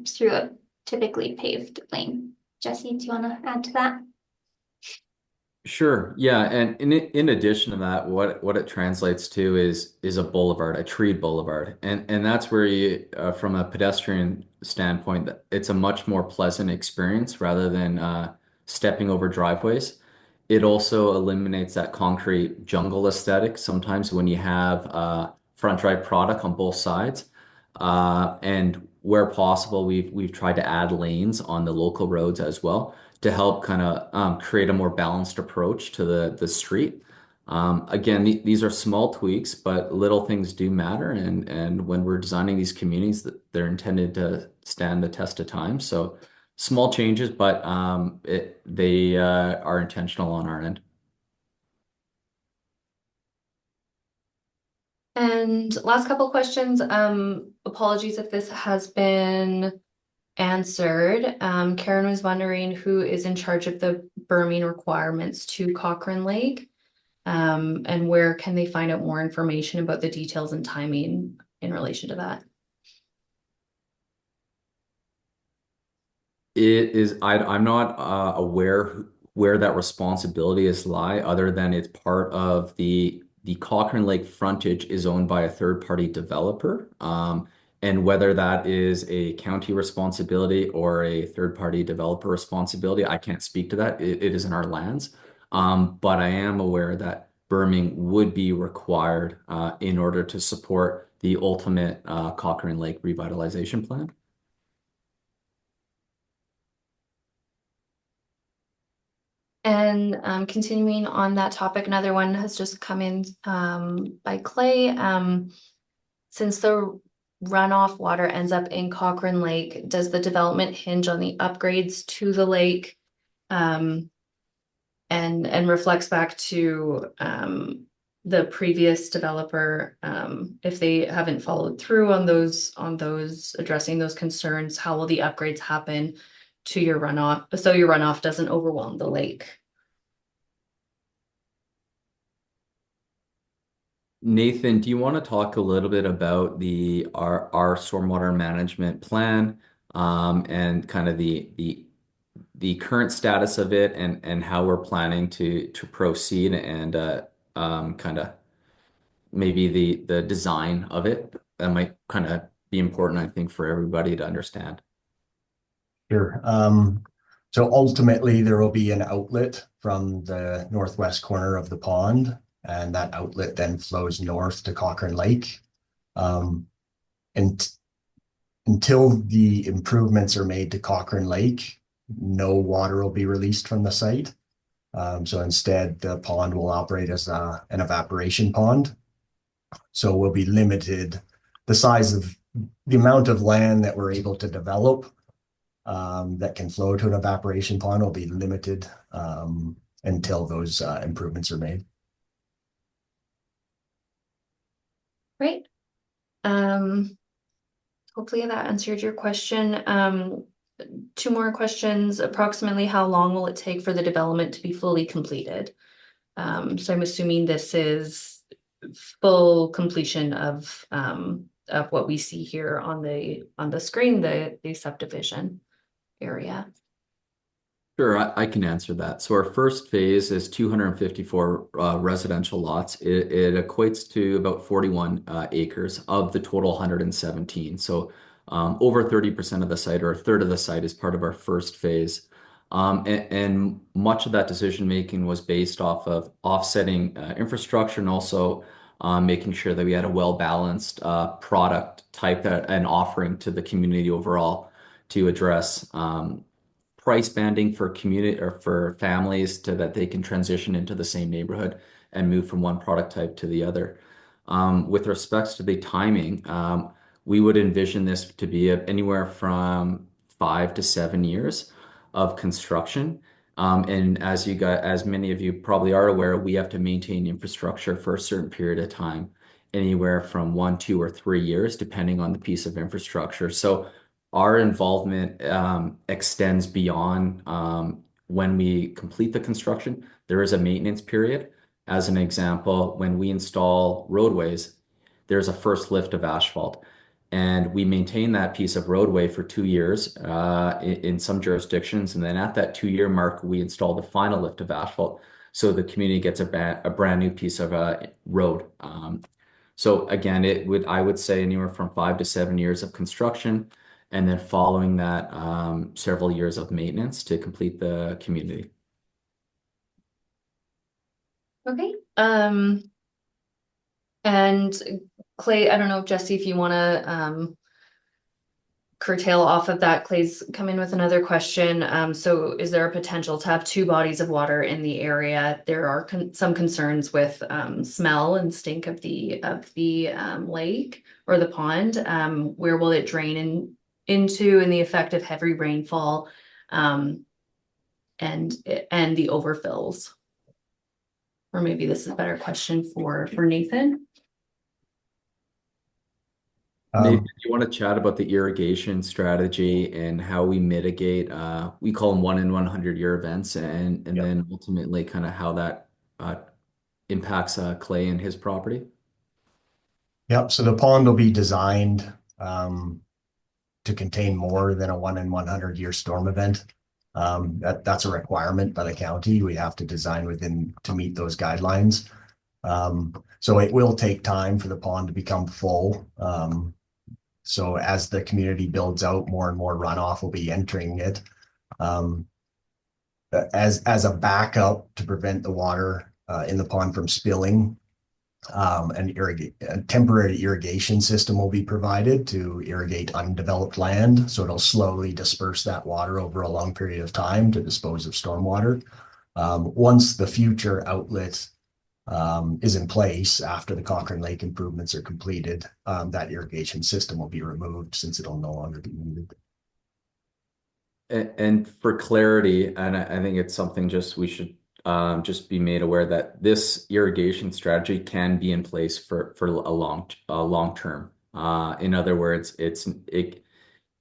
through a typically paved lane. Jesse, do you want to add to that? Sure. Yeah, and in addition to that, what it translates to is a boulevard, a treed boulevard, and that's where you, from a pedestrian standpoint, it's a much more pleasant experience rather than stepping over driveways. It also eliminates that concrete jungle aesthetic sometimes when you have front drive product on both sides, and where possible, we've tried to add lanes on the local roads as well to help kind of create a more balanced approach to the street. Again, these are small tweaks, but little things do matter. And when we're designing these communities, they're intended to stand the test of time. So small changes, but they are intentional on our end. And last couple questions, apologies if this has been answered. Karen was wondering who is in charge of the berming requirements to Cochrane Lake, and where can they find out more information about the details and timing in relation to that? I'm not aware where that responsibility is lie, other than it's part of the Cochrane Lake frontage is owned by a third-party developer. And whether that is a county responsibility or a third-party developer responsibility, I can't speak to that. It is in our lands. But I am aware that berming would be required in order to support the ultimate Cochrane Lake revitalization plan. And continuing on that topic, another one has just come in by Clay. Since the runoff water ends up in Cochrane Lake, does the development hinge on the upgrades to the lake? And reflects back to the previous developer, if they haven't followed through on those addressing those concerns, how will the upgrades happen to your runoff, so your runoff doesn't overwhelm the lake. Nathan, do you want to talk a little bit about our stormwater management plan, and kind of the current status of it, and how we're planning to proceed, and kind of maybe the design of it? That might kind of be important, I think, for everybody to understand. Sure. So ultimately, there will be an outlet from the northwest corner of the pond, and that outlet then flows north to Cochrane Lake. And until the improvements are made to Cochrane Lake, no water will be released from the site. So instead, the pond will operate as an evaporation pond. So we'll be limited, the size of the amount of land that we're able to develop that can flow to an evaporation pond will be limited until those improvements are made. Great. Hopefully that answered your question. Two more questions. Approximately how long will it take for the development to be fully completed? So I'm assuming this is full completion of what we see here on the screen, the subdivision area. Sure, I can answer that. So our first phase is 254 residential lots. It equates to about 41 acres of the total 117. So over 30% of the site, or a third of the site, is part of our first phase. And much of that decision making was based off of offsetting infrastructure, and also making sure that we had a well-balanced product type and offering to the community overall, to address price banding for community or for families, to that they can transition into the same neighborhood and move from one product type to the other. With respects to the timing, we would envision this to be anywhere from 5 to 7 years of construction. And as many of you probably are aware, we have to maintain infrastructure for a certain period of time, anywhere from 1, 2, or 3 years, depending on the piece of infrastructure. So our involvement extends beyond when we complete the construction. There is a maintenance period. As an example, when we install roadways, there's a first lift of asphalt, and we maintain that piece of roadway for 2 years in some jurisdictions. And then at that 2-year mark, we install the final lift of asphalt, so the community gets a brand new piece of road. So again, I would say anywhere from 5 to 7 years of construction, and then following that, several years of maintenance to complete the community. Okay. And Clay, I don't know, Jesse, if you want to curtail off of that. Clay's come in with another question. So is there a potential to have 2 bodies of water in the area? There are some concerns with smell and stink of the lake or the pond. Where will it drain into in the effect of heavy rainfall and the overfills? Or maybe this is a better question for Nathan. Nathan, do you want to chat about the irrigation strategy and how we mitigate, we call them 1 in 100-year events, and Yep. then ultimately kind of how that impacts Clay and his property? Yep. So the pond will be designed to contain more than a 1 in 100-year storm event. That's a requirement by the county. We have to design to meet those guidelines. So it will take time for the pond to become full. So as the community builds out, more and more runoff will be entering it. As a backup to prevent the water in the pond from spilling, a temporary irrigation system will be provided to irrigate undeveloped land. So it'll slowly disperse that water over a long period of time to dispose of stormwater. Once the future outlet is in place, after the Cochrane Lake improvements are completed, that irrigation system will be removed, since it'll no longer be needed. And for clarity, and I think it's something we should just be made aware that this irrigation strategy can be in place for a long term. In other words, it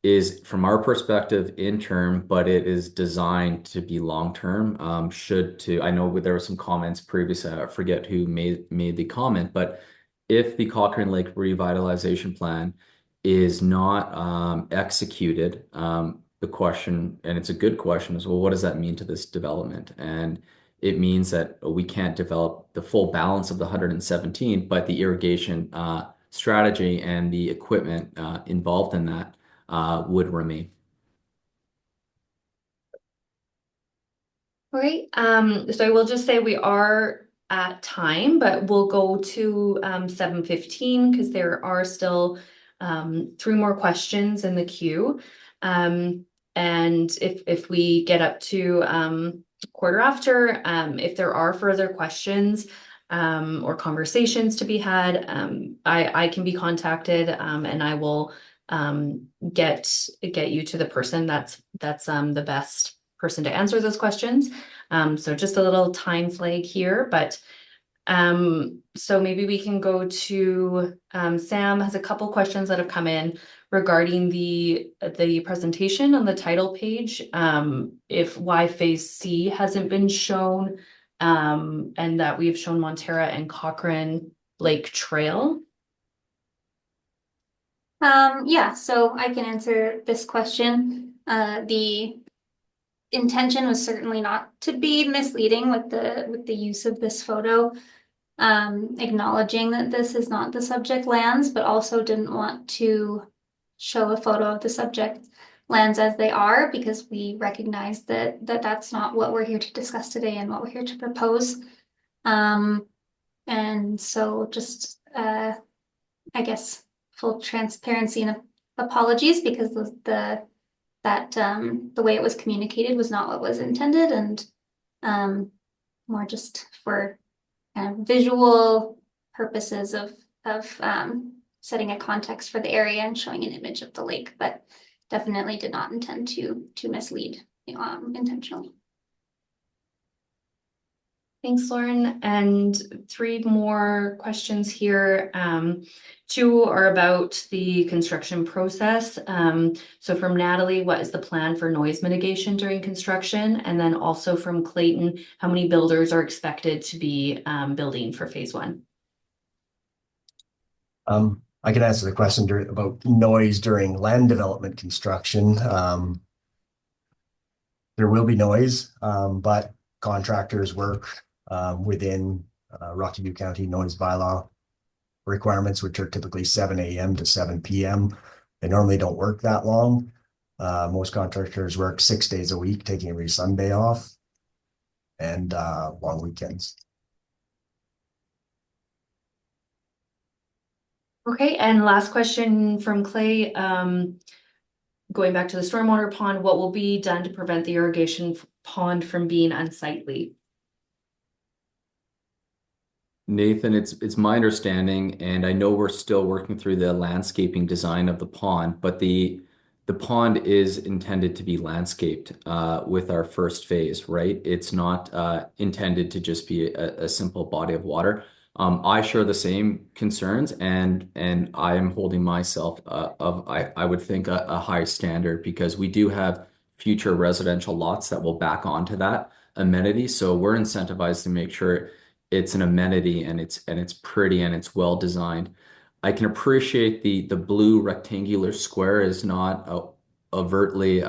is, from our perspective, interim, but it is designed to be long-term. I know there were some comments previously, I forget who made the comment, but if the Cochrane Lake Revitalization Plan is not executed, the question, and it's a good question, is, well, what does that mean to this development? And it means that we can't develop the full balance of the 117, but the irrigation strategy and the equipment involved in that would remain. All right, so I will just say we are at time, but we'll go to 7:15 because there are still 3 more questions in the queue. And if we get up to quarter after, if there are further questions or conversations to be had, I can be contacted and I will get you to the person that's the best person to answer those questions. So just a little time flag here, but so maybe we can go to Sam has a couple questions that have come in regarding the presentation on the title page. If why phase C hasn't been shown, and that we've shown Montera and Cochrane Lake Trail. Yeah, so I can answer this question. The intention was certainly not to be misleading with the use of this photo, acknowledging that this is not the subject lands, but also didn't want to show a photo of the subject lands as they are, because we recognize that that's not what we're here to discuss today and what we're here to propose. And so just I guess full transparency and apologies, because the way it was communicated was not what was intended, and more just for visual purposes of setting a context for the area and showing an image of the lake, but definitely did not intend to mislead intentionally. Thanks, Lauren. And 3 more questions here. 2 are about the construction process. So from Natalie, what is the plan for noise mitigation during construction? And then also from Clayton, how many builders are expected to be building for phase 1? I can answer the question about noise during land development construction. There will be noise, but contractors work within Rocky View County noise bylaw requirements, which are typically 7 a.m. to 7 p.m. They normally don't work that long. Most contractors work 6 days a week, taking every Sunday off, and long weekends. Okay, and last question from Clay. Going back to the stormwater pond, what will be done to prevent the irrigation pond from being unsightly? Nathan, it's my understanding, and I know we're still working through the landscaping design of the pond, but the pond is intended to be landscaped with our first phase, right? It's not intended to just be a simple body of water. I share the same concerns, and I am holding myself I would think a high standard, because we do have future residential lots that will back onto that amenity. So we're incentivized to make sure it's an amenity and it's pretty and it's well designed. I can appreciate the blue rectangular square is not overtly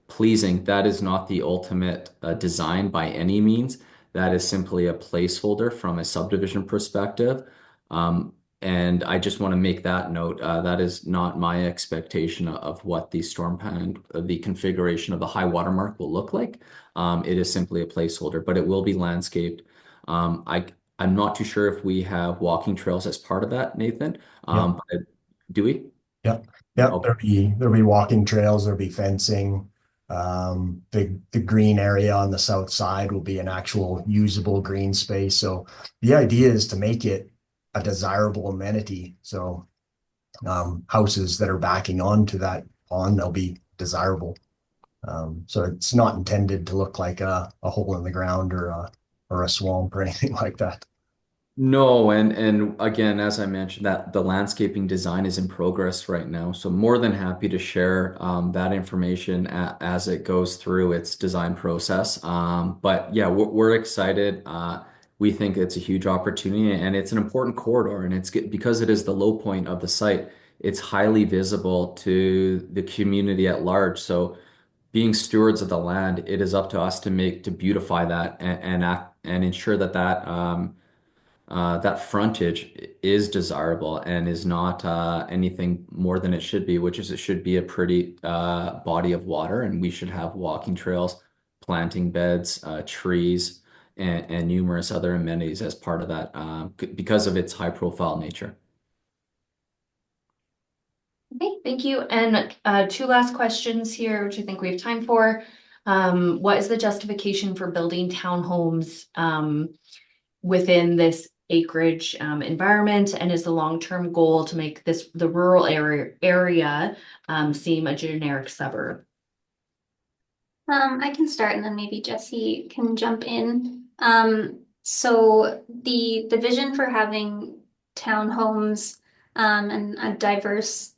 pleasing. That is not the ultimate design by any means. That is simply a placeholder from a subdivision perspective. And I just want to make that note. That is not my expectation of what the storm pond, the configuration of the high water mark will look like. It is simply a placeholder, but it will be landscaped. I'm not too sure if we have walking trails as part of that, Nathan. But do we? Yep. Okay. There'll be walking trails, there'll be fencing. The green area on the south side will be an actual usable green space. So the idea is to make it a desirable amenity. So houses that are backing onto that pond, they'll be desirable. So it's not intended to look like a hole in the ground or a swamp or anything like that. No, and again, as I mentioned, that the landscaping design is in progress right now. So more than happy to share that information as it goes through its design process. But yeah, we're excited. We think it's a huge opportunity, and it's an important corridor, and because it is the low point of the site. It's highly visible to the community at large. So being stewards of the land, it is up to us to beautify that and ensure that frontage is desirable and is not anything more than it should be, which is it should be a pretty body of water, and we should have walking trails, planting beds, trees, and numerous other amenities as part of that because of its high profile nature. Okay, thank you. And two last questions here, which I think we have time for. What is the justification for building townhomes within this acreage environment? And is the long-term goal to make the rural area seem a generic suburb? I can start and then maybe Jesse can jump in. So the vision for having townhomes and a diverse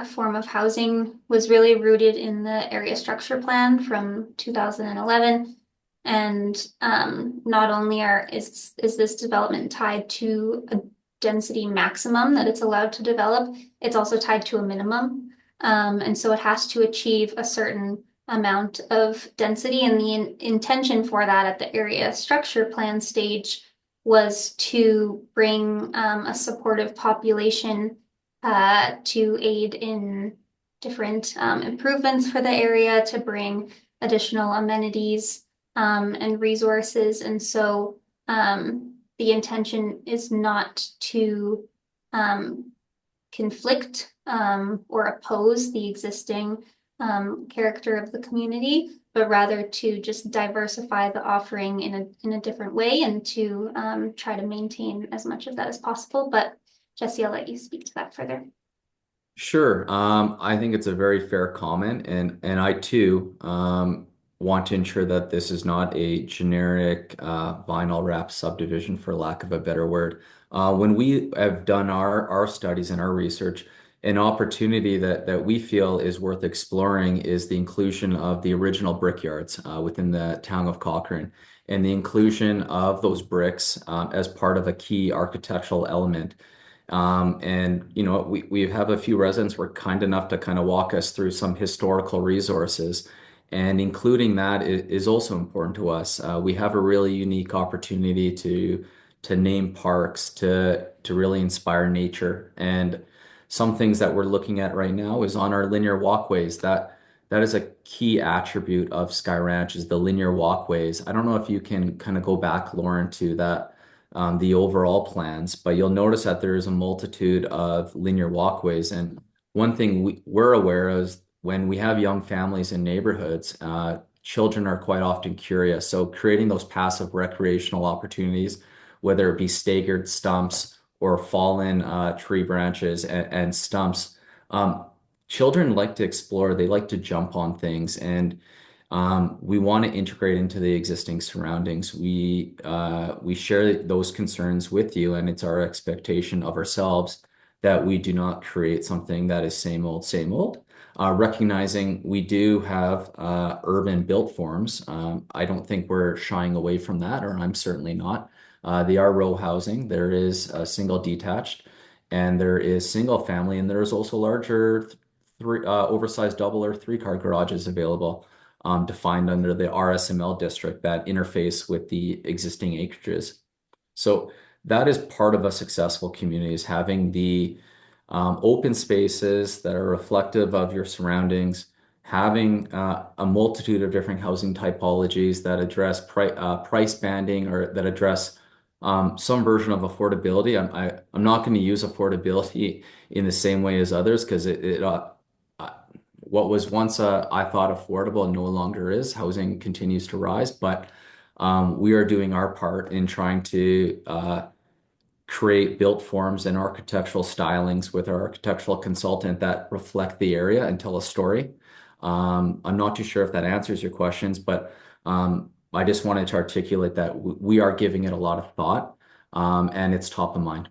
form of housing was really rooted in the area structure plan from 2011. And not only is this development tied to a density maximum that it's allowed to develop, it's also tied to a minimum. And so it has to achieve a certain amount of density, and the intention for that at the area structure plan stage was to bring a supportive population to aid in different improvements for the area, to bring additional amenities and resources. And so the intention is not to conflict or oppose the existing character of the community, but rather to just diversify the offering in a different way and to try to maintain as much of that as possible. But Jesse, I'll let you speak to that further. Sure. I think it's a very fair comment, and I too want to ensure that this is not a generic vinyl wrap subdivision, for lack of a better word. When we have done our studies and our research, an opportunity that we feel is worth exploring is the inclusion of the original brickyards within the town of Cochrane, and the inclusion of those bricks as part of a key architectural element. And we have a few residents were kind enough to kind of walk us through some historical resources, and including that is also important to us. We have a really unique opportunity to name parks, to really inspire nature, and some things that we're looking at right now is on our linear walkways. That is a key attribute of Sky Ranch is the linear walkways. I don't know if you can kind of go back, Lauren, to that the overall plans, but you'll notice that there is a multitude of linear walkways. And one thing we're aware of is when we have young families in neighborhoods, children are quite often curious. So creating those passive recreational opportunities, whether it be staggered stumps or fallen tree branches and stumps, children like to explore. They like to jump on things, and we want to integrate into the existing surroundings. We share those concerns with you, and it's our expectation of ourselves that we do not create something that is same old, same old. Recognizing we do have urban built forms. I don't think we're shying away from that, or I'm certainly not. They are row housing. There is a single detached, and there is single family, and there is also larger oversized double or three-car garages available defined under the RSML district that interface with the existing acreages. So that is part of a successful community is having the open spaces that are reflective of your surroundings, having a multitude of different housing typologies that address price banding or that address some version of affordability. I'm not going to use affordability in the same way as others because what was once I thought affordable no longer is. Housing continues to rise, but we are doing our part in trying to create built forms and architectural stylings with our architectural consultant that reflect the area and tell a story. I'm not too sure if that answers your questions, but I just wanted to articulate that we are giving it a lot of thought. and it's top of mind.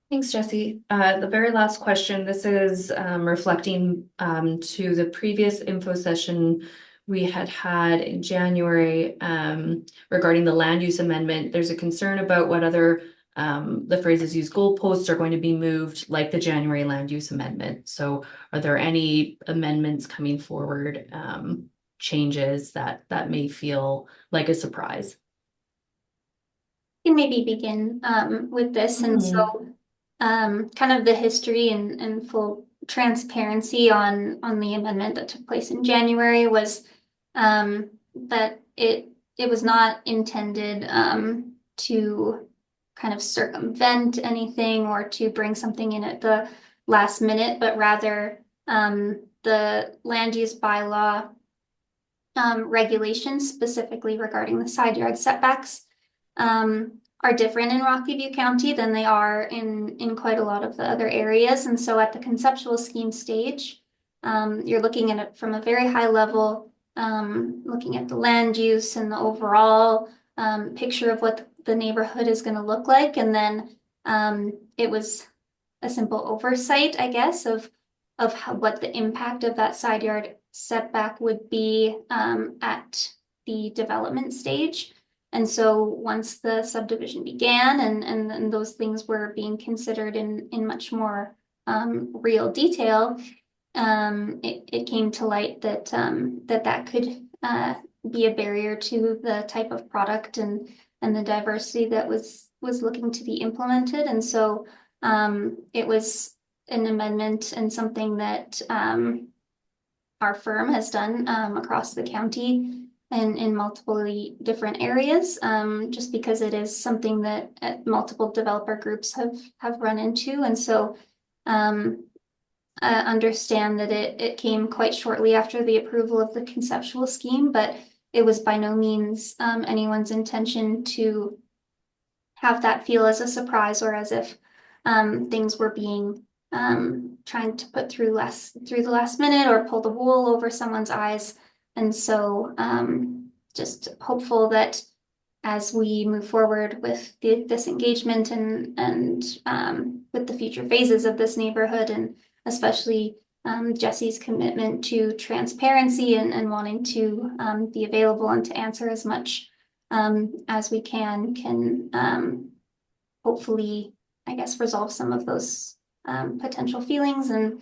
Thanks, Jesse. The very last question, this is reflecting to the previous info session we had in January regarding the land use amendment. There's a concern about what other, the phrases used, goalposts are going to be moved like the January land use amendment. So are there any amendments coming forward, changes that may feel like a surprise? Can maybe begin with this. And so kind of the history and full transparency on the amendment that took place in January was that it was not intended to kind of circumvent anything or to bring something in at the last minute, but rather the land use bylaw regulations specifically regarding the side yard setbacks are different in Rocky View County than they are in quite a lot of the other areas. And so at the conceptual scheme stage, you're looking at it from a very high level, looking at the land use and the overall picture of what the neighborhood is going to look like. And then it was a simple oversight, I guess, of what the impact of that side yard setback would be at the development stage. And so once the subdivision began and those things were being considered in much more real detail, it came to light that that could be a barrier to the type of product and the diversity that was looking to be implemented. And so it was an amendment and something that our firm has done across the county and in multiple different areas, just because it is something that multiple developer groups have run into. And so I understand that it came quite shortly after the approval of the conceptual scheme, but it was by no means anyone's intention to have that feel as a surprise or as if things were being trying to put through the last minute or pull the wool over someone's eyes. And so just hopeful that as we move forward with this engagement and with the future phases of this neighborhood, and especially Jesse's commitment to transparency and wanting to be available and to answer as much as we can hopefully, I guess, resolve some of those potential feelings. And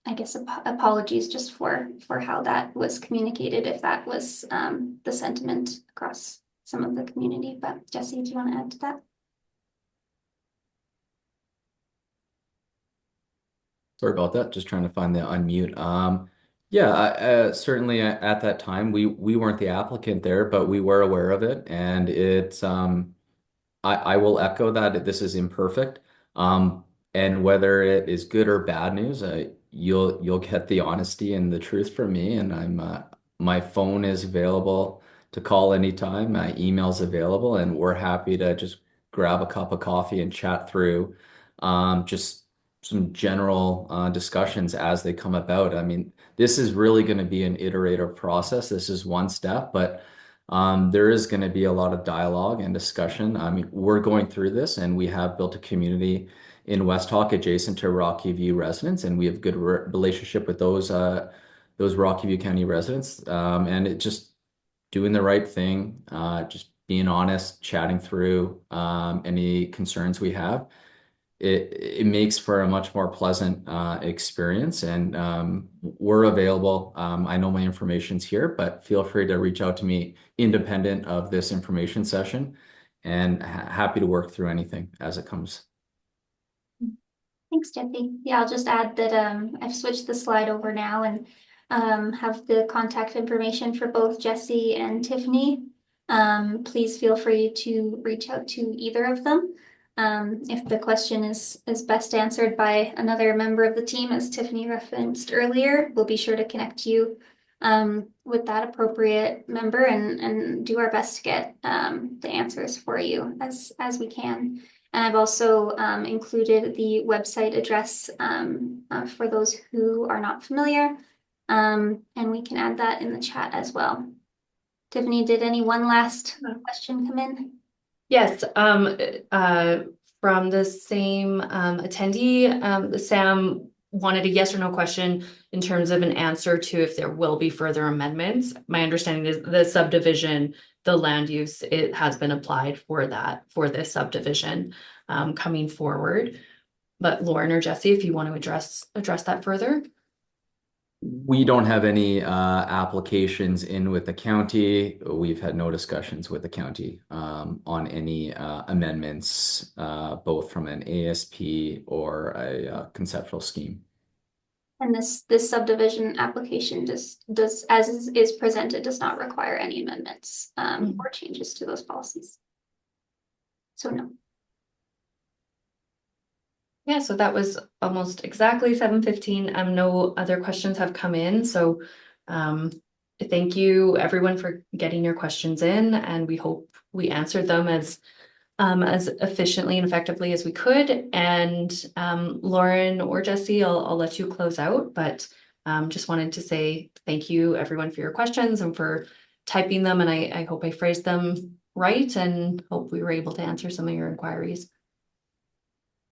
I guess apologies just for how that was communicated, if that was the sentiment across some of the community. But Jesse, do you want to add to that? Sorry about that. Just trying to find the unmute. Yeah, certainly at that time we weren't the applicant there, but we were aware of it, and it's I will echo that this is imperfect. And whether it is good or bad news, you'll get the honesty and the truth from me. And my phone is available to call anytime. My email's available, and we're happy to just grab a cup of coffee and chat through just some general discussions as they come about. I mean, this is really going to be an iterative process. This is one step, but there is going to be a lot of dialogue and discussion. I mean, we're going through this, and we have built a community in West Hawk adjacent to Rocky View residents, and we have good relationship with those Rocky View County residents. And it just doing the right thing, just being honest, chatting through any concerns we have. It makes for a much more pleasant experience, and we're available. I know my information's here, but feel free to reach out to me independent of this information session, and happy to work through anything as it comes. Thanks, Jesse. Yeah, I'll just add that I've switched the slide over now and have the contact information for both Jesse and Tiffany. Please feel free to reach out to either of them. If the question is best answered by another member of the team, as Tiffany referenced earlier, we'll be sure to connect you with that appropriate member and do our best to get the answers for you as we can. And I've also included the website address for those who are not familiar, and we can add that in the chat as well. Tiffany, did any one last question come in? Yes, from the same attendee, Sam wanted a yes or no question in terms of an answer to if there will be further amendments. My understanding is the subdivision, the land use, it has been applied for that, for this subdivision coming forward. But Lauren or Jesse, if you want to address that further. We don't have any applications in with the county. We've had no discussions with the county on any amendments, both from an ASP or a conceptual scheme. And this subdivision application does as is presented, does not require any amendments or changes to those policies. So no. Yeah, so that was almost exactly 7:15. No other questions have come in, so thank you everyone for getting your questions in, and we hope we answered them as efficiently and effectively as we could. And Lauren or Jesse, I'll let you close out, but just wanted to say thank you everyone for your questions and for typing them, and I hope I phrased them right and hope we were able to answer some of your inquiries.